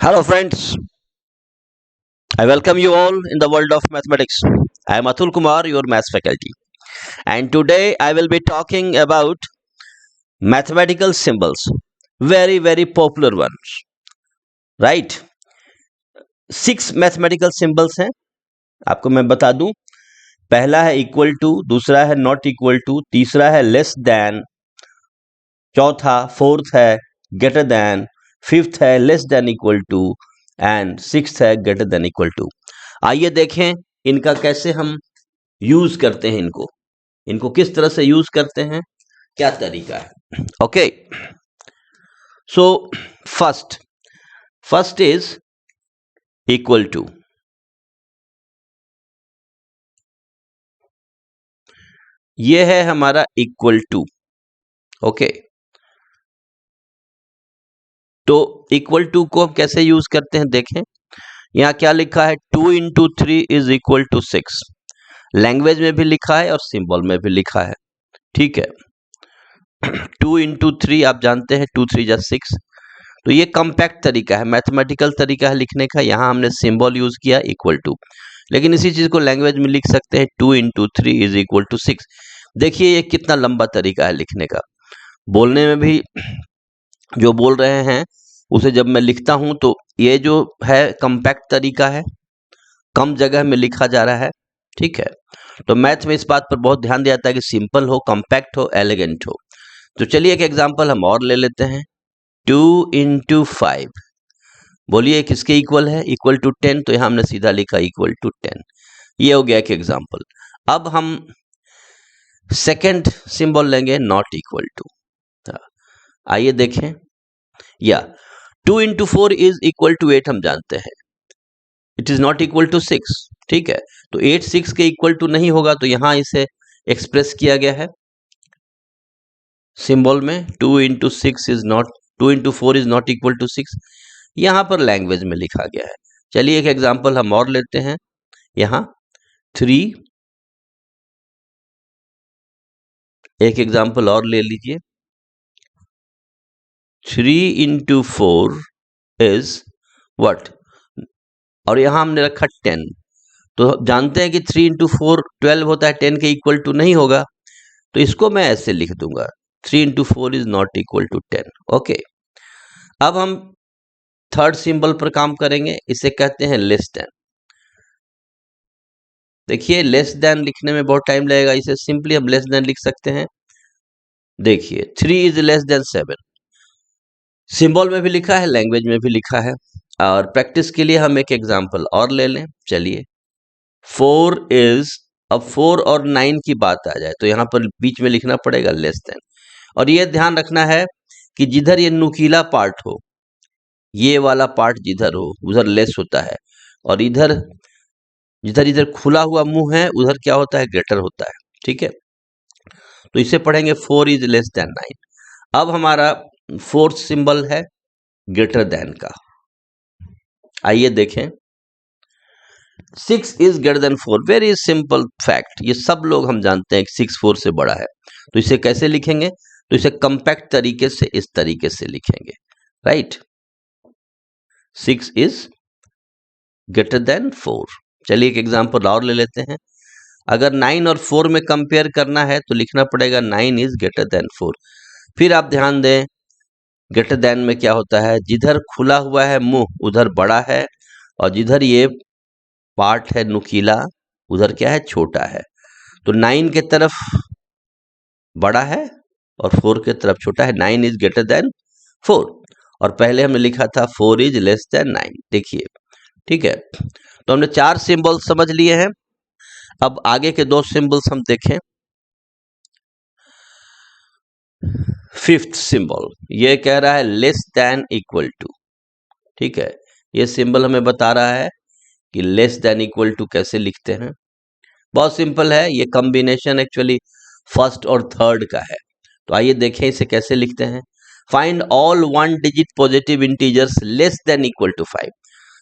Hello, friends. I welcome you all in the world of mathematics. I am Atul Kumar, your maths faculty, and today I will be talking about mathematical symbols. Very popular ones, right? 6 mathematical symbols हैं, आपको मैं बता दूं। पहला है equal to, दूसरा है not equal to, तीसरा है लेस देन, चौथा फोर्थ है ग्रेटर देन, फिफ्थ है less than equal to and sixth है ग्रेटर देन इक्वल टू। आइए देखें इनका कैसे हम यूज करते हैं, इनको किस तरह से यूज करते हैं, क्या तरीका है। Okay, so first is equal to. ये है हमारा इक्वल टू। ओके, तो इक्वल टू को हम कैसे यूज करते हैं देखें। यहां क्या लिखा है, 2 into 3 is equal to 6। Language में भी लिखा है और सिंबल में भी लिखा है, ठीक है। 2 इंटू 3 आप जानते हैं, 2 3 जा 6। तो ये कॉम्पैक्ट तरीका है, मैथमेटिकल तरीका है लिखने का। यहां हमने सिंबल यूज किया इक्वल टू, लेकिन इसी चीज को लैंग्वेज में लिख सकते हैं 2 इंटू 3 इज इक्वल टू 6। देखिए ये कितना लंबा तरीका है लिखने का। बोलने में भी जो बोल रहे हैं उसे जब मैं लिखता हूं तो ये जो है कॉम्पैक्ट तरीका है, कम जगह में लिखा जा रहा है, ठीक है। तो मैथ में इस बात पर बहुत ध्यान दिया जाता है कि सिंपल हो, कॉम्पैक्ट हो, एलिगेंट हो। तो चलिए एक एग्जांपल हम और ले लेते हैं। 2 इंटू 5, बोलिए किसके इक्वल है, इक्वल टू 10। तो यहां हमने सीधा लिखा इक्वल टू 10। ये हो गया एक एग्जांपल। अब हम सेकंड सिंबल लेंगे, नॉट इक्वल टू। आइए देखें, या 2 इंटू 4 इज इक्वल टू 8 हम जानते हैं, it is not equal to 6, ठीक है। तो 8 6 के इक्वल टू नहीं होगा, तो यहां इसे एक्सप्रेस किया गया है सिंबल में। 2 into 6 is not, 2 into 4 is not equal to 6, यहां पर लैंग्वेज में लिखा गया है। चलिए एक एग्जांपल हम और लेते हैं। यहां 3, एक एग्जांपल और ले लीजिए। 3 इंटू 4 इज व्हाट, और यहां हमने रखा 10। तो जानते हैं कि 3 इंटू 4 12 होता है, 10 के इक्वल टू नहीं होगा। तो इसको मैं ऐसे लिख दूंगा, 3 into 4 is not equal to 10। Okay, अब हम थर्ड सिंबल पर काम करेंगे, इसे कहते हैं लेस देन। देखिए लेस देन लिखने में बहुत टाइम लगेगा, इसे सिंपली हम लेस देन लिख सकते हैं। देखिए 3 इज लेस देन 7, सिंबल में भी लिखा है, लैंग्वेज में भी लिखा है। और प्रैक्टिस के लिए हम एक एग्जांपल और ले लें। चलिए 4 इज, अब 4 और 9 की बात आ जाए तो यहां पर बीच में लिखना पड़ेगा लेस देन। और यह ध्यान रखना है कि जिधर ये नुकीला पार्ट हो, ये वाला पार्ट जिधर हो उधर लेस होता है, और इधर जिधर इधर खुला हुआ मुंह है उधर क्या होता है, ग्रेटर होता है, ठीक है। तो इसे पढ़ेंगे 4 इज लेस देन 9। अब हमारा फोर्थ सिंबल है ग्रेटर देन का। आइए देखें, 6 is greater than 4। Very simple fact, ये सब लोग हम जानते हैं कि 6 4 से बड़ा है। तो इसे कैसे लिखेंगे, तो इसे कंपैक्ट तरीके से इस तरीके से लिखेंगे, राइट। 6 is greater than 4। चलिए एक एग्जांपल और ले लेते हैं। अगर 9 और 4 में कंपेयर करना है तो लिखना पड़ेगा 9 इज ग्रेटर देन 4। फिर आप ध्यान दें, ग्रेटर देन में क्या होता है, जिधर खुला हुआ है मुंह उधर बड़ा है, और जिधर ये पार्ट है नुकीला उधर क्या है, छोटा है। तो 9 के तरफ बड़ा है और 4 के तरफ छोटा है। 9 इज ग्रेटर देन 4, और पहले हमने लिखा था 4 इज लेस देन 9। देखिए, ठीक है। तो हमने 4 सिंबल समझ लिए हैं। अब आगे के 2 सिंबल्स हम देखें। फिफ्थ सिंबल ये कह रहा है लेस देन इक्वल टू, ठीक है। ये सिंबल हमें बता रहा है कि लेस देन इक्वल टू कैसे लिखते हैं। बहुत सिंपल है, ये कॉम्बिनेशन एक्चुअली फर्स्ट और थर्ड का है। तो आइए देखें इसे कैसे लिखते हैं। Find all 1 digit positive integers less than equal to 5।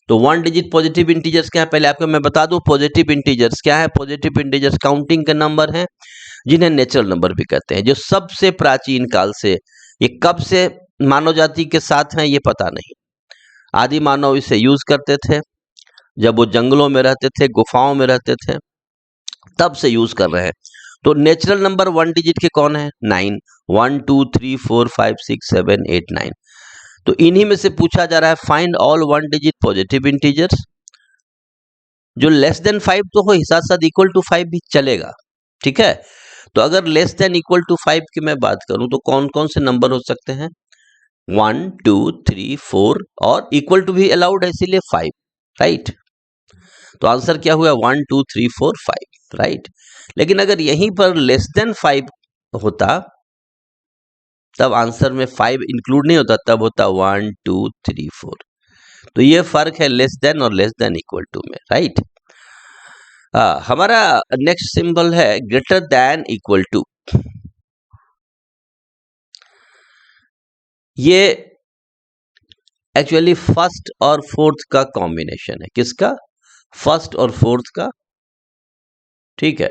तो 1 डिजिट पॉजिटिव इंटीजर्स क्या है, पहले आपको मैं बता दूं पॉजिटिव इंटीजर्स क्या है। पॉजिटिव इंटीजर्स काउंटिंग के नंबर हैं, जिन्हें नेचुरल नंबर भी कहते हैं, जो सबसे प्राचीन काल से, ये कब से मानव जाति के साथ हैं ये पता नहीं। आदि मानव इसे यूज करते थे जब वो जंगलों में रहते थे, गुफाओं में रहते थे, तब से यूज कर रहे हैं। तो नेचुरल नंबर 1 डिजिट के कौन है? 9। 1 2 3 4 5 6 7 8 9। तो इन्हीं में से पूछा जा रहा है find all 1 digit positive integers. जो लेस देन 5 तो हो ही, साथ साथ इक्वल टू 5 भी चलेगा, ठीक है। तो अगर लेस देन इक्वल टू 5 की मैं बात करूं तो कौन कौन से नंबर हो सकते हैं? 1 2 3 4 और इक्वल टू भी अलाउड है, इसीलिए 5, राइट। तो आंसर क्या हुआ? 1 2 3 4 5, राइट। लेकिन अगर यहीं पर लेस देन 5 होता तब आंसर में 5 इंक्लूड नहीं होता, तब होता 1 2 3 4। तो ये फर्क है लेस देन और लेस देन इक्वल टू में, राइट। हमारा नेक्स्ट सिंबल है ग्रेटर देन इक्वल टू। ये एक्चुअली फर्स्ट और फोर्थ का कॉम्बिनेशन है। किसका? फर्स्ट और फोर्थ का, ठीक है।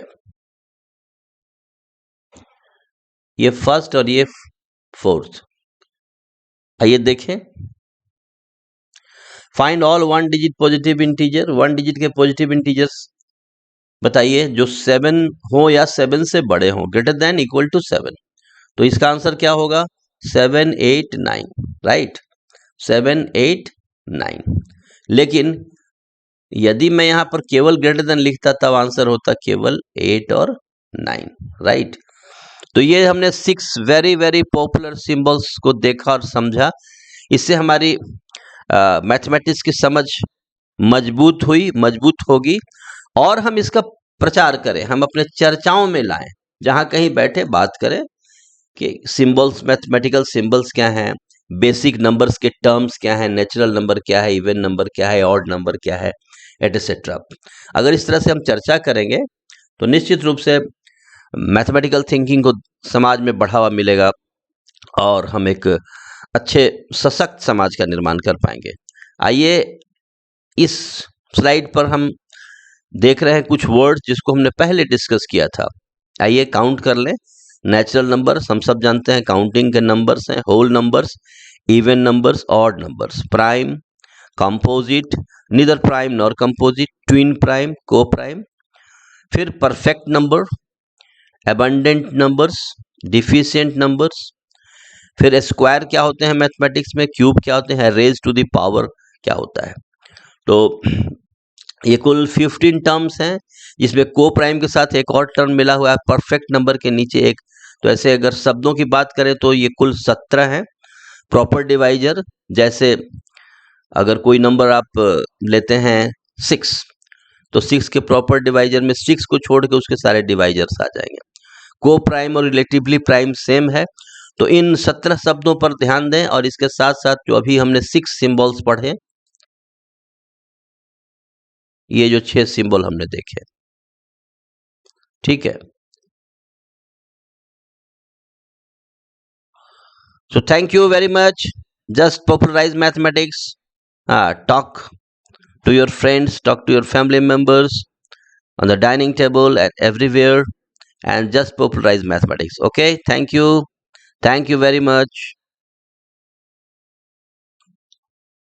ये फर्स्ट और ये फोर्थ। आइए देखें, find all 1 digit positive integer. 1 digit के पॉजिटिव इंटीजर्स बताइए जो 7 हो या 7 से बड़े हो, ग्रेटर देन इक्वल टू 7। तो इसका आंसर क्या होगा? 7 8 9, राइट। 7 8 9। लेकिन यदि मैं यहां पर केवल ग्रेटर देन लिखता तब आंसर होता केवल 8 और 9, राइट। तो ये हमने 6 वेरी वेरी पॉपुलर सिंबल्स को देखा और समझा। इससे हमारी मैथमेटिक्स की समझ मजबूत होगी और हम इसका प्रचार करें, हम अपने चर्चाओं में लाएं, जहां कहीं बैठे बात करें कि सिंबल्स, मैथमेटिकल सिंबल्स क्या हैं, बेसिक नंबर्स के टर्म्स क्या हैं, नेचुरल नंबर क्या है, इवन नंबर क्या है, ऑड नंबर क्या है, एटसेट्रा। अगर इस तरह से हम चर्चा करेंगे तो निश्चित रूप से मैथमेटिकल थिंकिंग को समाज में बढ़ावा मिलेगा और हम एक अच्छे सशक्त समाज का निर्माण कर पाएंगे। आइए इस स्लाइड पर हम देख रहे हैं कुछ वर्ड्स जिसको हमने पहले डिस्कस किया था। आइए काउंट कर लें। नेचुरल नंबर्स हम सब जानते हैं, काउंटिंग के नंबर्स हैं। Whole numbers, even numbers, odd numbers. Prime, composite, neither prime nor composite, twin prime, coprime. फिर perfect number, abundant numbers, deficient numbers. फिर स्क्वायर क्या होते हैं मैथमेटिक्स में, क्यूब क्या होते हैं, रेज टू द पावर क्या होता है। तो ये कुल 15 टर्म्स हैं, जिसमें को प्राइम के साथ एक और टर्म मिला हुआ है परफेक्ट नंबर के नीचे एक। तो ऐसे अगर शब्दों की बात करें तो ये कुल 17 हैं। प्रॉपर डिवाइजर, जैसे अगर कोई नंबर आप लेते हैं 6, तो 6 के प्रॉपर डिवाइजर में 6 को छोड़ के उसके सारे डिवाइजर्स आ जाएंगे। को प्राइम और रिलेटिवली प्राइम सेम है। तो इन 17 शब्दों पर ध्यान दें और इसके साथ साथ जो अभी हमने 6 सिंबल्स पढ़े, ये जो 6 सिंबल हमने देखे, ठीक है। So thank you very much. Just popularize mathematics. Talk to your friends, talk to your family members on the dining table and everywhere, and just popularize mathematics. Okay, thank you very much.